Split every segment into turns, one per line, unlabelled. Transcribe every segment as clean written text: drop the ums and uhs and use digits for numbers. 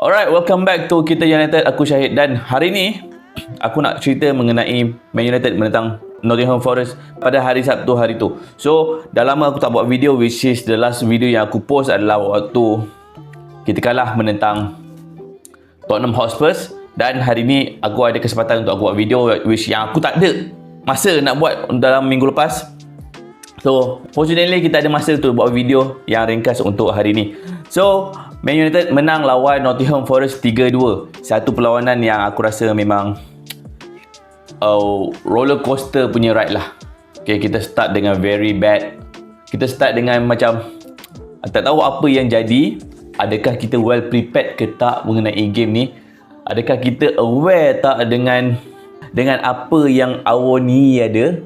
Alright, welcome back to Kita United. Aku Syahid dan hari ni aku nak cerita mengenai Man United menentang Nottingham Forest pada hari Sabtu hari tu. So, dah lama aku tak buat video, which is the last video yang aku post adalah waktu kita kalah menentang Tottenham Hotspur. Dan hari ni aku ada kesempatan untuk aku buat video which yang aku tak ada masa nak buat dalam minggu lepas. So, fortunately kita ada masa untuk buat video yang ringkas untuk hari ni. So, Man United menang lawan Nottingham Forest 3-2. Satu perlawanan yang aku rasa memang roller coaster punya ride lah. Okay, kita start dengan very bad. Kita start dengan macam tak tahu apa yang jadi. Adakah kita well prepared ke tak mengenai game ni? Adakah kita aware tak dengan apa yang Awoniyi ada?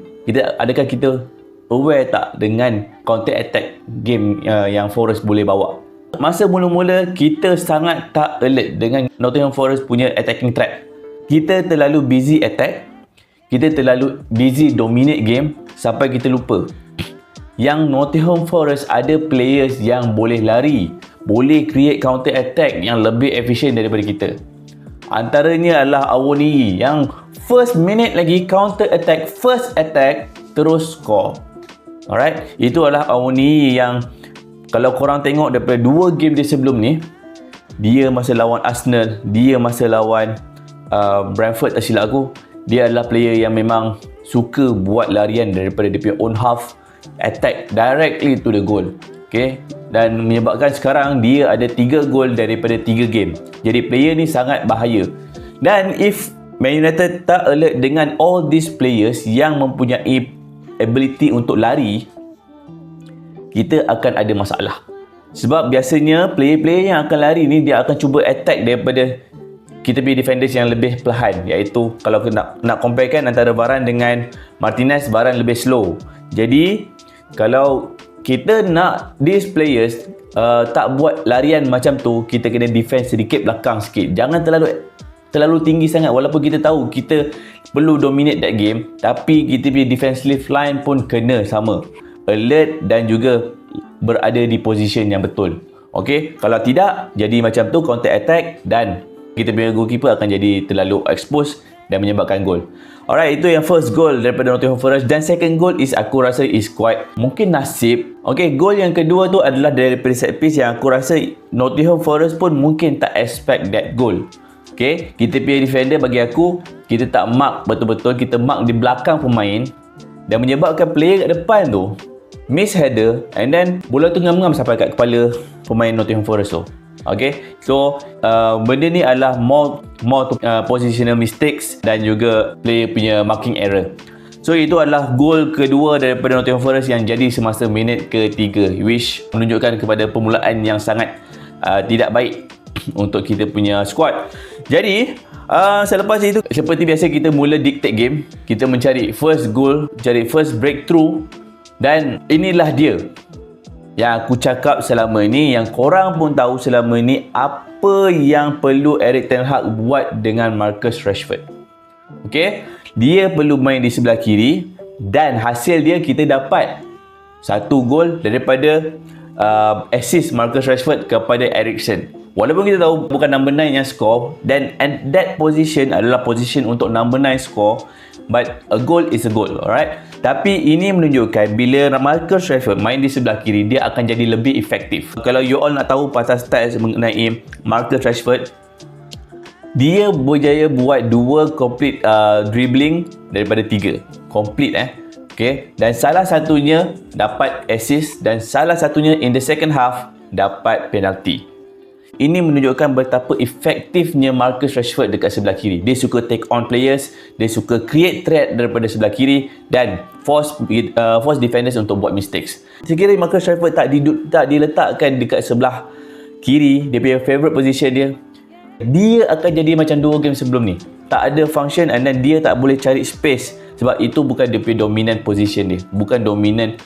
Adakah kita aware tak dengan counter attack game yang Forest boleh bawa? Masa mula-mula kita sangat tak alert dengan Nottingham Forest punya attacking threat. Kita terlalu busy attack, kita terlalu busy dominate game sampai kita lupa yang Nottingham Forest ada players yang boleh lari, boleh create counter attack yang lebih efisien daripada kita. Antaranya adalah Awoniyi yang first minute lagi counter attack, first attack terus score. Alright, itu adalah Awoniyi yang kalau korang tengok daripada 2 game dia sebelum ni, dia masa lawan Arsenal, dia masa lawan Brentford tak silap aku, dia adalah player yang memang suka buat larian daripada dia punya own half, attack directly to the goal. Okay? Dan menyebabkan sekarang dia ada 3 gol daripada 3 game. Jadi player ni sangat bahaya. Dan if Man United tak alert dengan all these players yang mempunyai ability untuk lari, kita akan ada masalah. Sebab biasanya player-player yang akan lari ni dia akan cuba attack daripada kita punya defenders yang lebih perlahan, iaitu kalau nak comparekan antara Varane dengan Martinez, Varane lebih slow. Jadi kalau kita nak these players tak buat larian macam tu, kita kena defense sedikit belakang sikit. Jangan terlalu tinggi sangat. Walaupun kita tahu kita perlu dominate that game, tapi kita punya defensive line pun kena sama alert dan juga berada di position yang betul. Okey, kalau tidak jadi macam tu counter attack dan kita punya goalkeeper akan jadi terlalu expose dan menyebabkan gol. Alright, itu yang first goal daripada Nottingham Forest. Dan second goal is aku rasa is quite mungkin nasib. Okey, gol yang kedua tu adalah daripada set piece yang aku rasa Nottingham Forest pun mungkin tak expect that goal. Okey, kita punya defender bagi aku, kita tak mark betul-betul, kita mark di belakang pemain dan menyebabkan player kat depan tu miss header and then bola tu ngam-ngam sampai kat kepala pemain Nottingham Forest tu. Okay, so benda ni adalah more positional mistakes dan juga player punya marking error. So itu adalah gol kedua daripada Nottingham Forest yang jadi semasa minit ke-3, which menunjukkan kepada permulaan yang sangat tidak baik untuk kita punya squad. Jadi selepas itu, seperti biasa kita mula dictate game, kita mencari first goal, cari first breakthrough. Dan inilah dia yang aku cakap selama ni, yang korang pun tahu selama ni, apa yang perlu Erik ten Hag buat dengan Marcus Rashford. Okay, dia perlu main di sebelah kiri dan hasil dia kita dapat 1 gol daripada assist Marcus Rashford kepada Eriksen. Walaupun kita tahu bukan number 9 yang score, dan and that position adalah position untuk number 9 score, but a goal is a goal, alright? Tapi ini menunjukkan bila Marcus Rashford main di sebelah kiri, dia akan jadi lebih efektif. Kalau you all nak tahu pasal stats mengenai Marcus Rashford, dia berjaya buat 2 complete dribbling daripada 3. Complete okay? Dan salah satunya dapat assist dan salah satunya in the second half dapat penalty. Ini menunjukkan betapa efektifnya Marcus Rashford dekat sebelah kiri. Dia suka take on players, dia suka create threat daripada sebelah kiri dan force defenders untuk buat mistakes. Sekiranya Marcus Rashford tak diletakkan dekat sebelah kiri, dia punya favourite position dia akan jadi macam 2 game sebelum ni. Tak ada function and then dia tak boleh cari space sebab itu bukan dia punya dominant position dia. Bukan dominant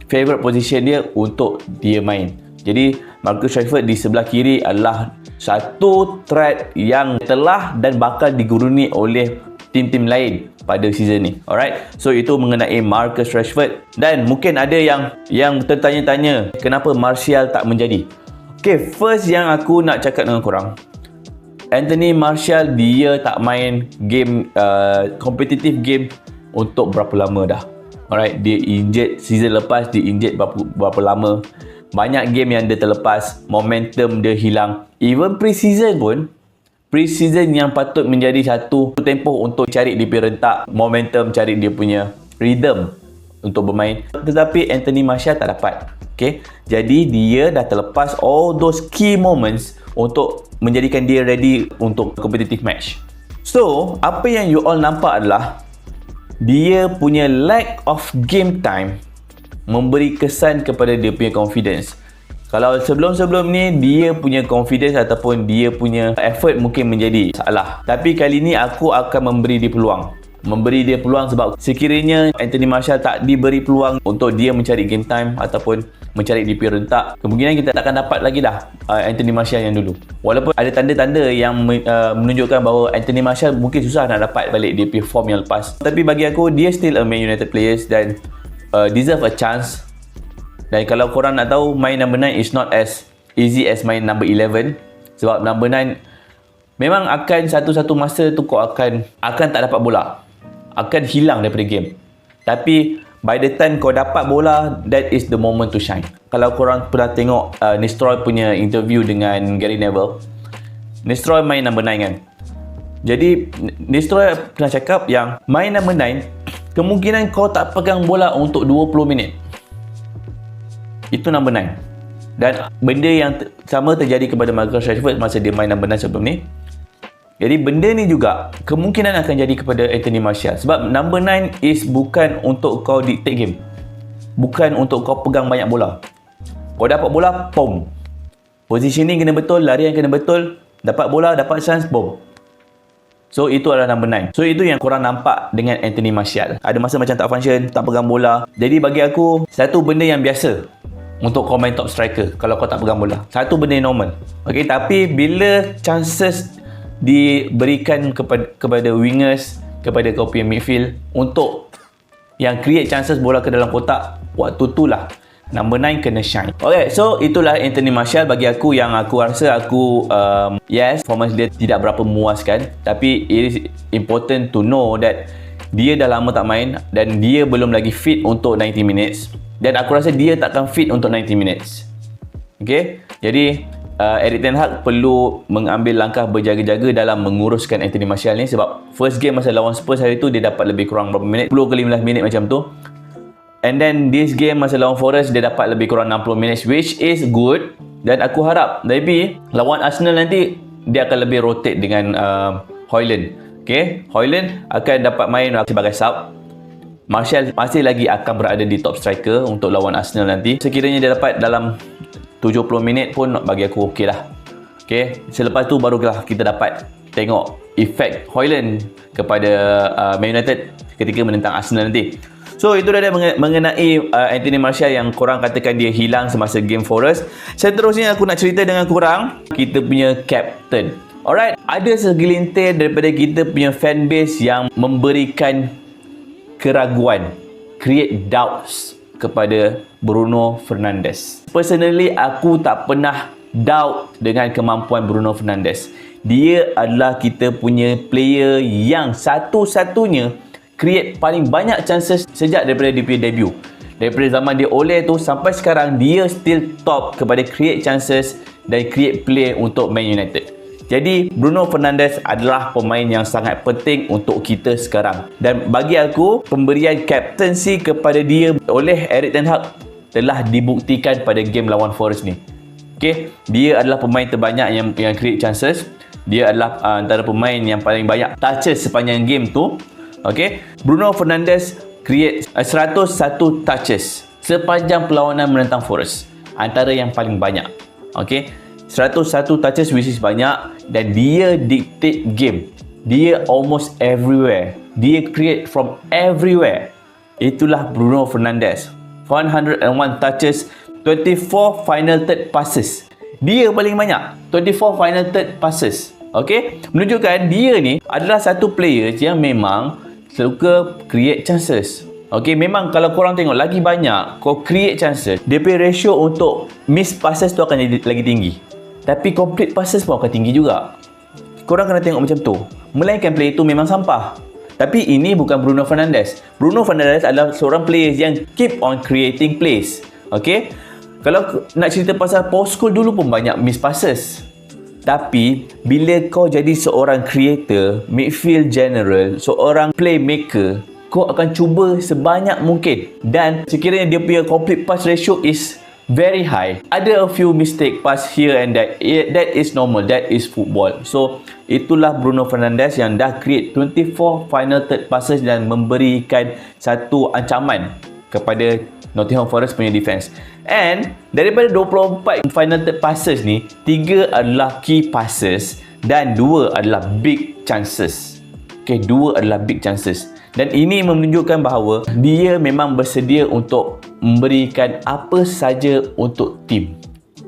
favourite position dia untuk dia main. Jadi Marcus Rashford di sebelah kiri adalah satu threat yang telah dan bakal diguruni oleh tim-tim lain pada season ni. Alright, so itu mengenai Marcus Rashford. Dan mungkin ada yang tertanya-tanya kenapa Martial tak menjadi. Okay, first yang aku nak cakap dengan korang, Anthony Martial dia tak main game competitive game untuk berapa lama dah. Alright, dia injured season lepas, dia injured berapa lama. Banyak game yang dia terlepas, momentum dia hilang. Even pre-season pun, pre-season yang patut menjadi satu tempoh untuk cari dia punya rentak, momentum, cari dia punya rhythm untuk bermain. Tetapi Anthony Martial tak dapat. Okay, jadi dia dah terlepas all those key moments untuk menjadikan dia ready untuk competitive match. So, apa yang you all nampak adalah dia punya lack of game time memberi kesan kepada dia punya confidence. Kalau sebelum-sebelum ni dia punya confidence ataupun dia punya effort mungkin menjadi salah. Tapi kali ni aku akan memberi dia peluang. Memberi dia peluang sebab sekiranya Anthony Martial tak diberi peluang untuk dia mencari game time ataupun mencari dia punya rentak, kemungkinan kita takkan dapat lagi dah Anthony Martial yang dulu. Walaupun ada tanda-tanda yang menunjukkan bahawa Anthony Martial mungkin susah nak dapat balik dia punya form yang lepas. Tapi bagi aku, dia still a Man United players dan deserve a chance. Dan kalau korang nak tahu, main number 9 is not as easy as main number 11. Sebab number 9 memang akan satu-satu masa tu kau akan tak dapat bola, akan hilang daripada game. Tapi by the time kau dapat bola, that is the moment to shine. Kalau korang pernah tengok Nistroy punya interview dengan Gary Neville, Nistroy main number 9 kan. Jadi Nistroy pernah cakap yang main number 9, kemungkinan kau tak pegang bola untuk 20 minit. Itu number 9. Dan benda yang sama terjadi kepada Marcus Rashford masa dia main number 9 sebelum ni. Jadi benda ni juga kemungkinan akan jadi kepada Anthony Martial. Sebab number 9 is bukan untuk kau dictate game. Bukan untuk kau pegang banyak bola. Kau dapat bola, boom. Positioning kena betul, larian kena betul. Dapat bola, dapat chance, boom. So itu adalah number 9. So itu yang korang nampak dengan Anthony Martial. Ada masa macam tak function, tak pegang bola. Jadi bagi aku, satu benda yang biasa untuk kau main top striker kalau kau tak pegang bola. Satu benda yang normal. Okay, tapi bila chances diberikan kepada wingers, kepada kau punya midfield untuk yang create chances bola ke dalam kotak, waktu itulah number 9 kena shine. Okay, so itulah Anthony Martial. Bagi aku, yang aku rasa yes, performance dia tidak berapa memuaskan, tapi it is important to know that dia dah lama tak main dan dia belum lagi fit untuk 90 minutes. Dan aku rasa dia takkan fit untuk 90 minutes. Okay, jadi Erik ten Hag perlu mengambil langkah berjaga-jaga dalam menguruskan Anthony Martial ni. Sebab first game masa lawan Spurs hari tu, dia dapat lebih kurang berapa minit, 10 ke 15 minit macam tu. And then this game masa lawan Forest, dia dapat lebih kurang 60 minit, which is good. Dan aku harap maybe lawan Arsenal nanti dia akan lebih rotate dengan Højlund. Okay, Højlund akan dapat main sebagai sub. Martial masih lagi akan berada di top striker untuk lawan Arsenal nanti. Sekiranya dia dapat dalam 70 minit pun bagi aku okey lah. Okay, selepas tu barulah kita dapat tengok efek Højlund kepada Man United ketika menentang Arsenal nanti. So itu dah mengenai Anthony Martial yang korang katakan dia hilang semasa game Forest. Seterusnya aku nak cerita dengan korang kita punya captain. Alright, ada segelintir daripada kita punya fanbase yang memberikan keraguan, create doubts kepada Bruno Fernandes. Personally, aku tak pernah doubt dengan kemampuan Bruno Fernandes. Dia adalah kita punya player yang satu-satunya create paling banyak chances sejak daripada dia punya debut. Daripada zaman dia Ole tu sampai sekarang, dia still top kepada create chances dan create play untuk Man United. Jadi Bruno Fernandes adalah pemain yang sangat penting untuk kita sekarang. Dan bagi aku, pemberian captaincy kepada dia oleh Erik ten Hag telah dibuktikan pada game lawan Forest ni. Okay, dia adalah pemain terbanyak yang create chances. Dia adalah antara pemain yang paling banyak touches sepanjang game tu. Okay, Bruno Fernandes create 101 touches sepanjang perlawanan menentang Forest, antara yang paling banyak. Okay, 101 touches which is banyak. Dan dia dictate game. Dia almost everywhere. Dia create from everywhere. Itulah Bruno Fernandes. 101 touches, 24 final third passes. Dia paling banyak, 24 final third passes. Okay, menunjukkan dia ni adalah satu player yang memang suka create chances. Okay, memang kalau korang tengok lagi banyak kau create chances, dia punya ratio untuk miss passes tu akan jadi lagi tinggi. Tapi complete passes pun akan tinggi juga. Korang kena tengok macam tu. Melainkan player tu memang sampah. Tapi ini bukan Bruno Fernandes. Bruno Fernandes adalah seorang player yang keep on creating plays. Okay? Kalau nak cerita pasal Paul Scholes dulu pun banyak miss passes. Tapi bila kau jadi seorang creator, midfield general, seorang playmaker, kau akan cuba sebanyak mungkin. Dan sekiranya dia punya complete pass ratio is very high, ada a few mistake pass here and there. That is normal, that is football. So itulah Bruno Fernandes yang dah create 24 final third passes dan memberikan satu ancaman kepada Nottingham Forest punya defense. And daripada 24 final third passes ni, 3 adalah key passes dan 2 adalah big chances. Okay, 2 adalah big chances. Dan ini menunjukkan bahawa dia memang bersedia untuk memberikan apa saja untuk tim.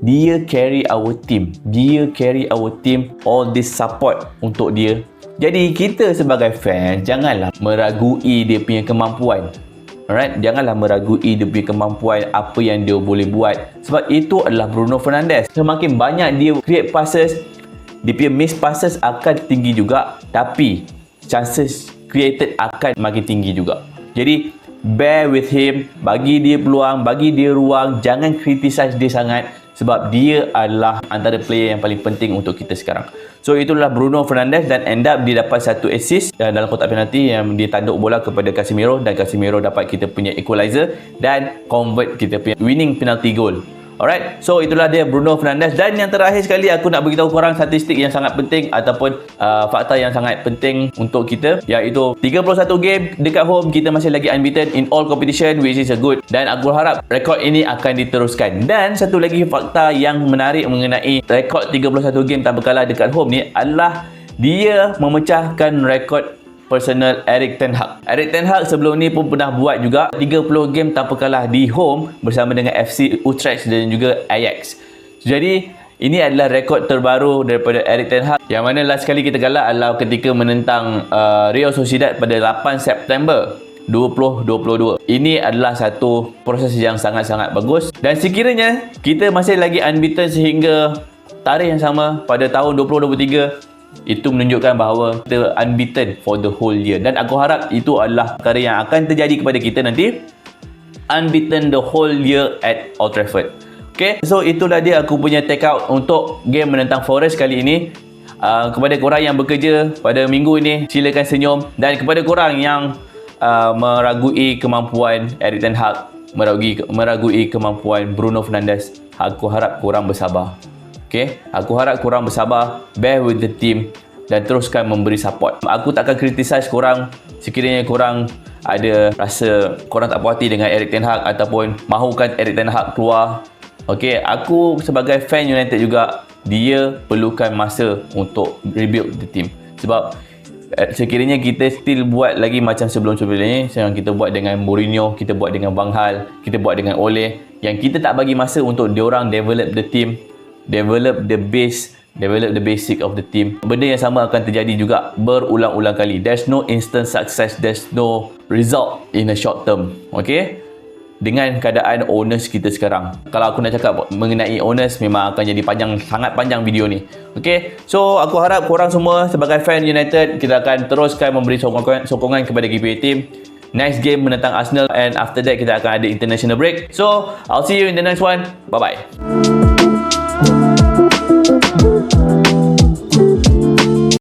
Dia carry our team. Dia carry our team. All this support untuk dia. Jadi kita sebagai fans janganlah meragui dia punya kemampuan. Alright, janganlah meragui dia punya kemampuan, apa yang dia boleh buat. Sebab itu adalah Bruno Fernandes. Semakin banyak dia create passes, dia punya miss passes akan tinggi juga. Tapi chances created akan makin tinggi juga. Jadi bear with him, bagi dia peluang, bagi dia ruang, jangan criticize dia sangat sebab dia adalah antara player yang paling penting untuk kita sekarang. So itulah Bruno Fernandes dan end up dia dapat satu assist dalam kotak penalti yang dia tanduk bola kepada Casemiro dan Casemiro dapat kita punya equalizer dan convert kita punya winning penalty goal. Alright, so itulah dia Bruno Fernandes. Dan yang terakhir sekali aku nak beritahu korang statistik yang sangat penting ataupun fakta yang sangat penting untuk kita, iaitu 31 game dekat home kita masih lagi unbeaten in all competition, which is a good, dan aku harap rekod ini akan diteruskan. Dan satu lagi fakta yang menarik mengenai rekod 31 game tanpa kalah dekat home ni adalah dia memecahkan rekod personal Erik ten Hag. Erik ten Hag sebelum ni pun pernah buat juga 30 game tanpa kalah di home bersama dengan FC Utrecht dan juga Ajax. Jadi ini adalah rekod terbaru daripada Erik ten Hag, yang mana last kali kita kalah adalah ketika menentang Real Sociedad pada 8 September 2022. Ini adalah satu proses yang sangat-sangat bagus, dan sekiranya kita masih lagi unbeaten sehingga tarikh yang sama pada tahun 2023, itu menunjukkan bahawa kita unbeaten for the whole year. Dan aku harap itu adalah perkara yang akan terjadi kepada kita nanti, unbeaten the whole year at Old Trafford. Okay, so itulah dia aku punya take out untuk game menentang Forest kali ini. Kepada korang yang bekerja pada minggu ini, silakan senyum. Dan kepada korang yang meragui kemampuan Erik ten Hag, meragui kemampuan Bruno Fernandes, aku harap korang bersabar. Okay, aku harap korang bersabar, bear with the team dan teruskan memberi support. Aku tak akan criticize korang sekiranya korang ada rasa korang tak puas hati dengan Erik ten Hag ataupun mahukan Erik ten Hag keluar. Okay, aku sebagai fan United juga, dia perlukan masa untuk rebuild the team. Sebab sekiranya kita still buat lagi macam sebelum-sebelum ni, yang kita buat dengan Mourinho, kita buat dengan Van Gaal, kita buat dengan Ole, yang kita tak bagi masa untuk diorang develop the team, develop the base, develop the basic of the team, benda yang sama akan terjadi juga berulang-ulang kali. There's no instant success, there's no result in a short term. Okay, dengan keadaan owners kita sekarang, kalau aku nak cakap mengenai owners, memang akan jadi panjang, sangat panjang video ni. Okay, so aku harap korang semua sebagai fan United, kita akan teruskan memberi sokongan kepada KPA team. Next game menentang Arsenal, and after that kita akan ada international break. So I'll see you in the next one. Bye bye.